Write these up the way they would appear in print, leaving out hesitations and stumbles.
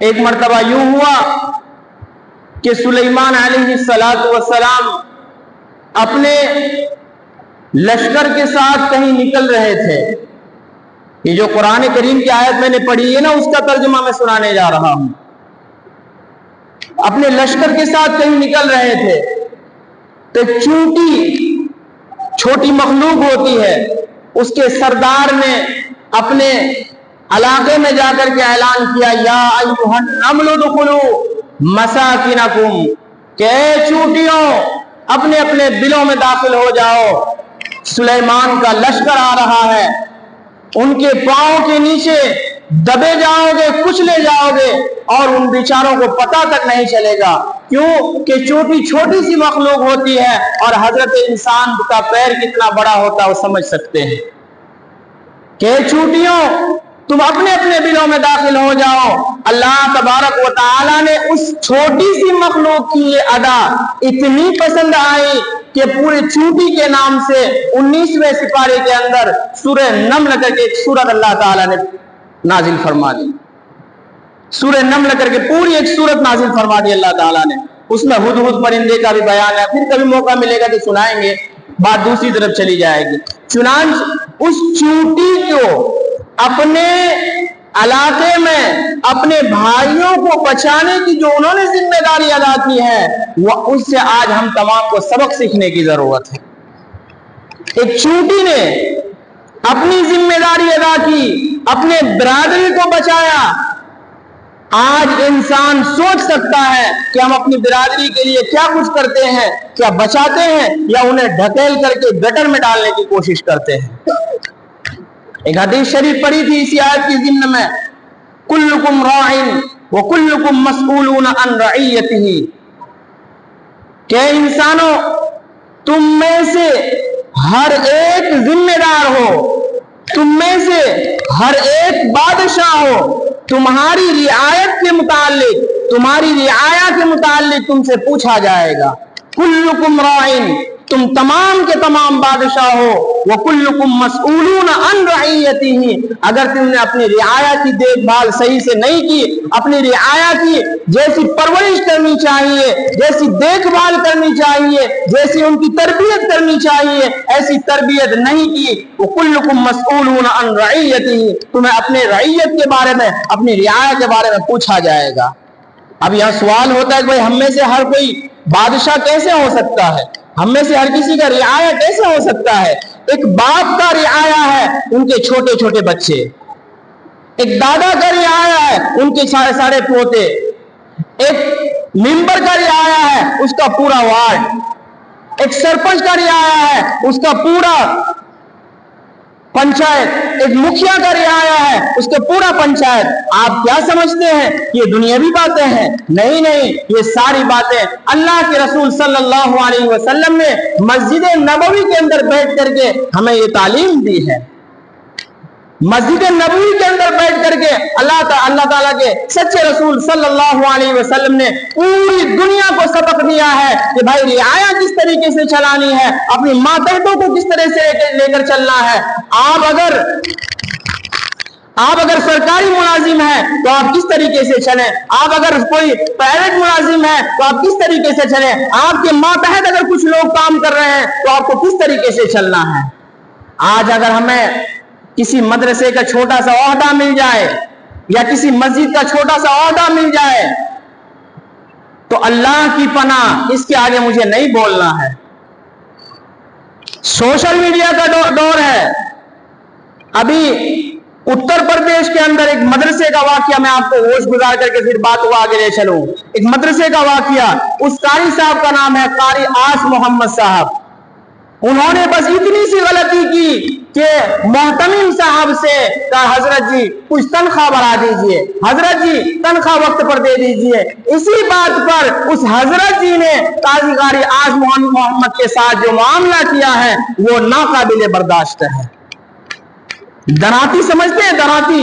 ایک مرتبہ یوں ہوا کہ سلیمان علیہ السلام اپنے لشکر کے ساتھ کہیں نکل رہے تھے. یہ جو قرآن کریم کی آیت میں نے پڑھی ہے نا، اس کا ترجمہ میں سنانے جا رہا ہوں. اپنے لشکر کے ساتھ کہیں نکل رہے تھے تو چونٹی چھوٹی مخلوق ہوتی ہے، اس کے سردار نے اپنے علاقے میں جا کر کے اعلان کیا، یا ایھا النمل ادخلوا مساکنکم، کہ اے چونٹیوں اپنے اپنے بلوں میں داخل ہو جاؤ. سلیمان کا لشکر آ رہا ہے، ان کے پاؤں کے نیچے دبے جاؤ گے، کچلے جاؤ گے، اور ان بیچاروں کو پتہ تک نہیں چلے گا. کیوں کہ چوٹی چھوٹی سی مخلوق ہوتی ہے، اور حضرت انسان کا پیر کتنا بڑا ہوتا ہے وہ سمجھ سکتے ہیں. کہ چوٹیوں تم اپنے اپنے بلوں میں داخل ہو جاؤ. اللہ تبارک و تعالی نے اس چھوٹی سی مخلوق کی یہ ادا اتنی پسند آئی کہ پورے چونٹی کے نام سے 19ویں سپارے کے اندر سورہ نمل کر کے ایک سورت اللہ تعالی نے نازل فرما دی. سورہ نمل کر کے پوری ایک سورت نازل فرما دی اللہ تعالیٰ نے. اس میں ہدہد پرندے کا بھی بیان ہے، پھر کبھی موقع ملے گا تو سنائیں گے، بات دوسری طرف چلی جائے گی. چنانچہ اس چونٹی کو اپنے علاقے میں اپنے بھائیوں کو بچانے کی جو انہوں نے ذمہ داری ادا کی ہے، وہ اس سے آج ہم تمام کو سبق سیکھنے کی ضرورت ہے. ایک چونٹی نے اپنی ذمہ داری ادا کی، اپنے برادری کو بچایا. آج انسان سوچ سکتا ہے کہ ہم اپنی برادری کے لیے کیا کچھ کرتے ہیں، کیا بچاتے ہیں یا انہیں ڈھکیل کر کے گٹر میں ڈالنے کی کوشش کرتے ہیں. ایک حدیث شریف پڑھی تھی اسی آیت کی ضمن میں، کلکم راع وکلکم مسئولون عن رعیتہ، کہ انسانوں تم میں سے ہر ایک ذمہ دار ہو، تم میں سے ہر ایک بادشاہ ہو. تمہاری رعایت کے متعلق، تمہاری رعایا کے متعلق تم سے پوچھا جائے گا. کلکم راعٍ، تم تمام کے تمام بادشاہ ہو. وکلکم مسئولون عن رعیتہ، اگر تم نے اپنی رعایا کی دیکھ بھال صحیح سے نہیں کی، اپنی رعایا کی جیسی پرورش کرنی چاہیے، جیسی دیکھ بھال کرنی چاہیے، جیسی ان کی تربیت کرنی چاہیے، ایسی تربیت نہیں کی، وکلکم مسئولون عن رعیتہ، تمہیں اپنے رعیت کے بارے میں، اپنی رعایا کے بارے میں پوچھا جائے گا. اب یہاں سوال ہوتا ہے کہ بھائی ہم میں سے ہر کوئی بادشاہ کیسے ہو سکتا ہے، ہم میں سے ہر کسی کا رعایا کیسے ہو سکتا ہے؟ ایک باپ کا رعایا ہے ان کے چھوٹے چھوٹے بچے، ایک دادا کا رعایا ہے ان کے سارے سارے پوتے، ایک ممبر کا رعایا ہے اس کا پورا وارڈ، ایک سرپنچ کا رعایا ہے اس کا پورا پنچایت، ایک مکھیا کا رعایا ہے اس کا پورا پنچایت. آپ کیا سمجھتے ہیں یہ دنیاوی باتیں ہیں؟ نہیں نہیں، یہ ساری باتیں اللہ کے رسول صلی اللہ علیہ وسلم نے مسجد نبوی کے اندر بیٹھ کر کے ہمیں یہ تعلیم دی ہے. مسجد نبوی کے اندر بیٹھ کر کے اللہ تعالیٰ کے سچے رسول صلی اللہ علیہ وسلم نے پوری دنیا کو سبق دیا ہے کہ بھائی رعایا کس طریقے سے چلانی ہے، اپنی ماتحتوں کو کس طرح سے لے کر چلنا ہے. آپ اگر سرکاری ملازم ہیں تو آپ کس طریقے سے چلیں، آپ اگر کوئی پرائیویٹ ملازم ہے تو آپ کس طریقے سے چلیں، آپ کے ماتحت اگر کچھ لوگ کام کر رہے ہیں تو آپ کو کس طریقے سے چلنا ہے. آج اگر ہمیں کسی مدرسے کا چھوٹا سا عہدہ مل جائے یا کسی مسجد کا چھوٹا سا عہدہ مل جائے تو اللہ کی پناہ اس کے آگے مجھے نہیں بولنا ہے. سوشل میڈیا کا دور ہے. ابھی اتر پردیش کے اندر ایک مدرسے کا واقعہ میں آپ کو ہوش گزار کر کے پھر بات کو آگے لے چلوں. ایک مدرسے کا واقعہ، اس قاری صاحب کا نام ہے قاری آس محمد صاحب. انہوں نے بس اتنی سی غلطی کی کہ محتمم صاحب سے کہا حضرت جی کچھ تنخواہ بڑھا دیجئے، حضرت جی تنخواہ وقت پر دے دیجئے. اسی بات پر اس حضرت جی نے قاضی قاری آس محمد کے ساتھ جو معاملہ کیا ہے وہ ناقابل برداشت ہے. دراتی سمجھتے ہیں؟ دراتی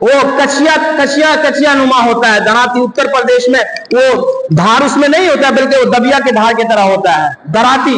وہ کچیا نما ہوتا ہے. دراتی اتر پردیش میں وہ دھار اس میں نہیں ہوتا بلکہ وہ دبیا کے دھار کی طرح ہوتا ہے. دراتی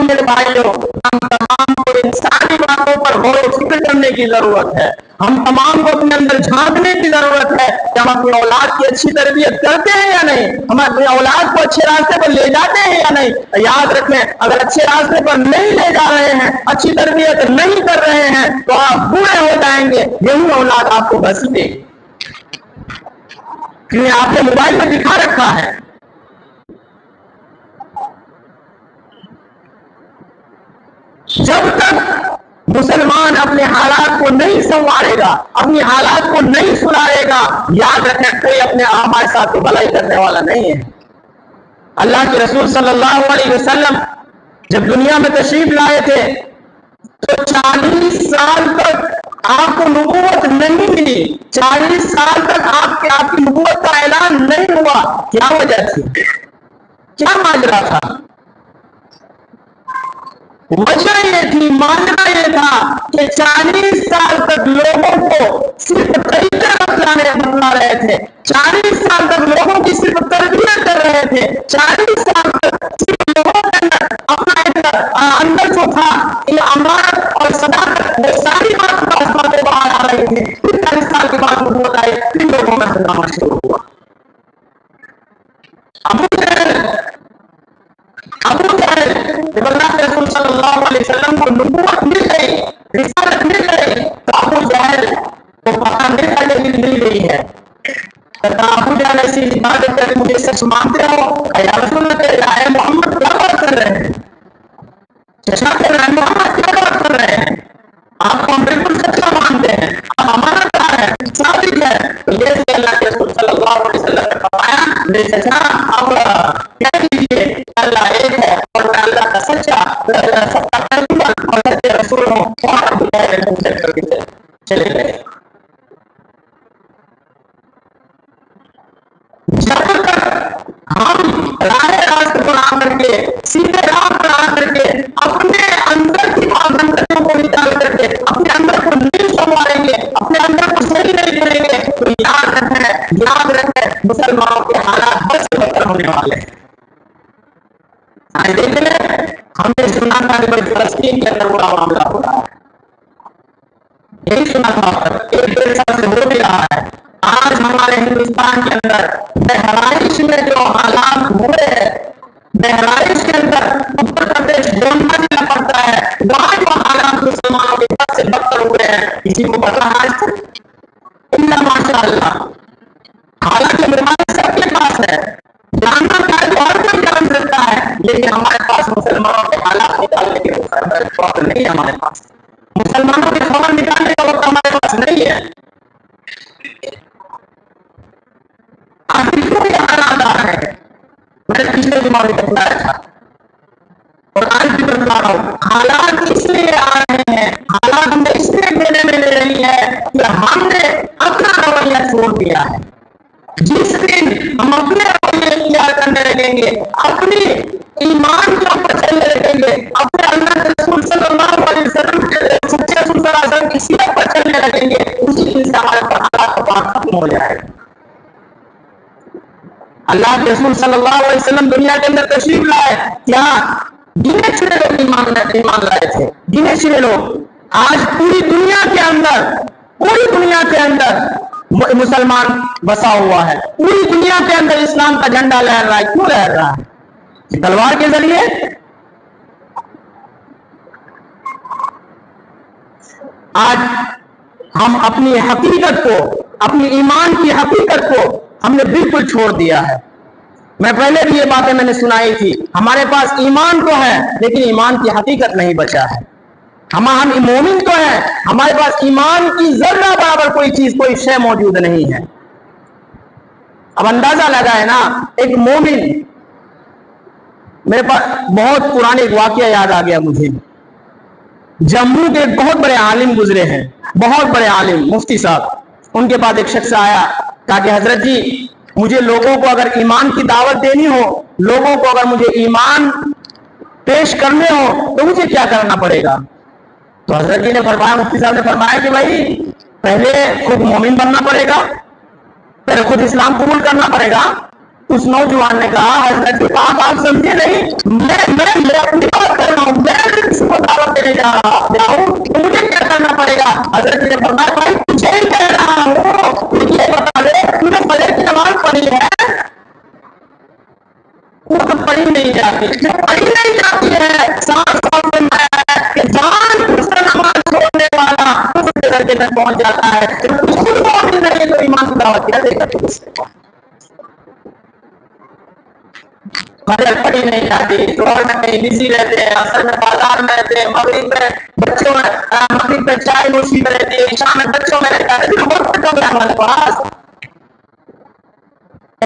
میرے بھائیوں، ہم تمام کو انسانی باتوں پر غور و فکر کرنے کی ضرورت ہے. ہم تمام کو اپنے اندر جھانکنے کی ضرورت ہے کہ ہم اپنی اولاد کی اچھی تربیت کرتے ہیں یا نہیں، ہم اپنی اولاد کو اچھے راستے پر لے جاتے ہیں یا نہیں. یاد رکھیں، اگر اچھے راستے پر نہیں لے جا رہے ہیں، اچھی تربیت نہیں کر رہے ہیں، تو آپ بوڑھے ہو جائیں گے. یہی اولاد آپ کو گھسیٹے دے گی، کیونکہ آپ نے موبائل میں دکھا رکھا ہے. جب تک مسلمان اپنے حالات کو نہیں سنوارے گا، اپنی حالات کو نہیں سدھارے گا، یاد رکھیں کوئی اپنے ہمارے ساتھ بھلائی کرنے والا نہیں ہے. اللہ کے رسول صلی اللہ علیہ وسلم جب دنیا میں تشریف لائے تھے تو 40 سال تک آپ کو نبوت نہیں ملی. 40 سال تک آپ کی نبوت کا اعلان نہیں ہوا. کیا وجہ تھی؟ کیا ماجرا تھا؟ وجہ یہ تھی، ماجرا یہ تھا کہ 40 سال تک لوگوں کو صرف طریقے بتلا رہے تھے. 40 سال تک لوگوں کی صرف تربیت کر رہے تھے. 40 سال تک صرف لوگوں کے اندر اپنا اندر جو تھا یہ امانت اور صداقت، وہ ساری باتیں باہر آ رہی تھی. پھر 40 سال کے بعد نبوت آئی، پھر لوگوں میں ہنگامہ شروع ہوا. ابو جہل جب اللہ کے رسول صلی اللہ علیہ وسلم کو نبوت مل گئی، رسالت مل گئی، تو ابو جہل کو پتہ نہیں تھا کہ مل گئی ہے. ابو جہل ایسی عبادت کر کے مجھے سچ مانتے ہو؟ یا رسول اللہ اے محمد کیا بات کر رہے ہیں؟ چشمہ کر رہے ہیں محمد کیا بات کر رہے ہیں؟ آپ کو ہم بالکل سچا مانتے ہیں، آپ ہمارا کیا ہے ثابت ہے. تو جیسے اللہ کے رسول صلی اللہ علیہ وسلم نے فرمایا میرے چچا اب کہہ دیجیے اللہ ایک ہے اور میں اللہ کا سچا اور سچے رسول ہوں. چلے گئے. جب تک ہم راہ راست پر آ کر کے سیدھے راہ پر آ کر کے اپنے اندر کی پابندیوں کو نکال کر کے اپنے اندر کو نہیں سنواریں گے، اپنے اندر کو صحیح نہیں کریں گے، تو یاد رکھیں مسلمانوں کے حالات بس بدتر ہونے والے ہیں. دیکھ لیں ہم نے سنا تھا کہ فلسطین کے اندر بڑا معاملہ ہو رہا ہے. یہی سنا تھا، 1-1.5 سال سے ہو بھی رہا ہے. آج ہمارے ہندوستان کے اندر بہرائش میں جو حالات ہوئے ہیں، بہرائش کے اندر اتر پردیش گونڈا ضلع پڑتا ہے، وہاں جو حالات مسلمانوں کے بد سے بدتر ہوئے ہیں، کسی کو پتا ہے آج تک؟ اللہ ماشاء اللہ. حالانکہ موبائل سب کے پاس ہے، جاننا چاہے تو ہر کوئی جان سکتا ہے، لیکن ہمارے پاس مسلمانوں کے حالات نکالنے کے وقت نہیں ہے. ہمارے پاس مسلمانوں کی خبر نکالنے کا وقت ہمارے پاس نہیں ہے. آخر کیوں یہ حالات آ رہے ہیں؟ میں نے پچھلے جمعہ بھی بتلایا تھا اور آج بھی بتلا رہا ہوں. حالات اس لیے آ رہے ہیں، حالات ہمیں اس لیے دینے میں لے رہی ہے کہ ہم نے اپنا رویہ چھوڑ دیا ہے. جس دن ہم اپنے رویے اختیار کرنے لگیں گے، اپنی ایمان کے اوپر چلنے لگیں گے، اپنے اللہ کے رسول صلی اللہ علیہ وسلم کے سچے رسول صلی اللہ علیہ وسلم کی سیرت پر چلنے لگیں گے، اسی دن سے ہمارے پر حالات کا پار ختم ہو جائے گا. اللہ کے رسول صلی اللہ علیہ وسلم دنیا کے اندر تشریف لائے، کیا گنے چنے لوگ ایمان لائے تھے، گنے چنے لوگ. آج پوری دنیا کے اندر مسلمان بسا ہوا ہے. پوری دنیا کے اندر اسلام کا جھنڈا لہر رہا ہے. کیوں لہر رہا ہے؟ تلوار کے ذریعے. آج ہم اپنی حقیقت کو، اپنی ایمان کی حقیقت کو ہم نے بالکل چھوڑ دیا ہے. میں پہلے بھی یہ باتیں میں نے سنائی تھی. ہمارے پاس ایمان تو ہے لیکن ایمان کی حقیقت نہیں بچا ہے. ہم مومن تو ہیں، ہمارے پاس ایمان کی ذرہ برابر کوئی چیز، کوئی شے موجود نہیں ہے. اب اندازہ لگائے نا، ایک مومن، میرے پاس بہت پرانے ایک واقعہ یاد آ گیا مجھے. جموں کے ایک بہت بڑے عالم گزرے ہیں، بہت بڑے عالم مفتی صاحب. ان کے پاس ایک شخص آیا کہا کہ حضرت جی مجھے لوگوں کو اگر ایمان کی دعوت دینی ہو، لوگوں کو اگر مجھے ایمان پیش کرنے ہو تو مجھے کیا کرنا پڑے گا؟ تو حضرت جی نے فرمایا، مفتی صاحب نے فرمایا کہ بھائی پہلے خود مومن بننا پڑے گا. پہلے خود اسلام قبول کرنا پڑے گا. اس نوجوان نے کہا حضرت کے پاس آپ سمجھے نہیں، میں اپنی بات کر رہا ہوں، میں کسی کو دعوت دینے جا رہا ہوں، مجھے کیا کرنا پڑے گا؟ حضرت نے فرمایا بھائی تجھے ہی کہہ رہا ہوں، مجھے بتا دے تو نے فجر کی نماز پڑھی ہے؟ وہ تو پڑھی نہیں جاتی، پڑھی نہیں جاتی ہے. صاف میں کہ جان دوسرا نماز چھوڑنے والا اس درجے تک پہنچ جاتا ہے. خود مومن نہیں تو ایمان کی دعوت کیا دے گا؟ تو اس سے فجر پڑھی نہیں جاتی، شوہر میں کہیں بزی رہتے ہیں، اصل میں بازار میں رہتے ہیں، مغرب میں چائے نوشی میں رہتے ہیں، شام میں بچوں میں رہتا ہے. وقت کم ہے ہمارے پاس.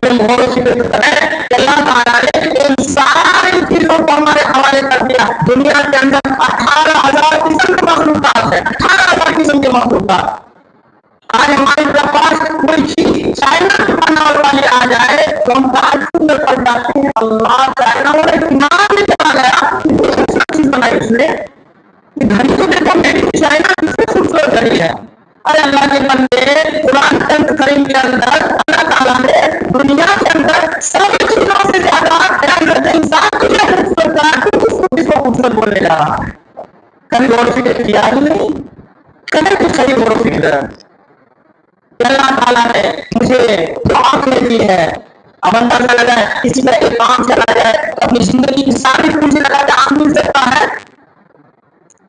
اللہ تعالیٰ نے ان ساری چیزوں کو ہمارے حوالے کر دیا. دنیا کے اندر 18,000 قسم کے مخلوقات ہیں، 18,000 قسم کے مخلوقات. آج ہمارے پاس کوئی چیز چائنا بنانے والی آ جائے تو ہم تعجب میں پڑ جاتے ہیں. اللہ چائنا والے نام نہیں چلا گیا چیز بنائی اس نے. گھڑی تو دیکھو میری چائنا کتنی خوبصورت گھڑی ہے. ارے اللہ کے بندے، قرآن کریم کے اندر اللہ تعالیٰ نے دنیا کے اندر سب چیزوں سے زیادہ انسان کو خوبصورت بولنے جا رہا ہے. کبھی غور و فکر کیا ہی نہیں، کبھی کچھ صحیح غور و فکر. اللہ تعالیٰ نے مجھے دعا دی ہے. اب اندازہ لگائے کسی کا ایک کام چلا جائے، اپنی زندگی کی ساری پونجی لگا کے آم مل سکتا ہے.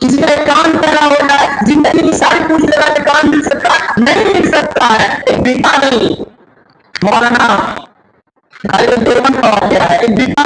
کسی کا ایک کام پیدا ہو جائے، زندگی کی ساری پونجی لگا کے کام مل سکتا ہے؟ نہیں مل سکتا ہے. ایک بیٹا نہیں، مولانا دیوبند کا واقعہ ہے. ایک بیٹا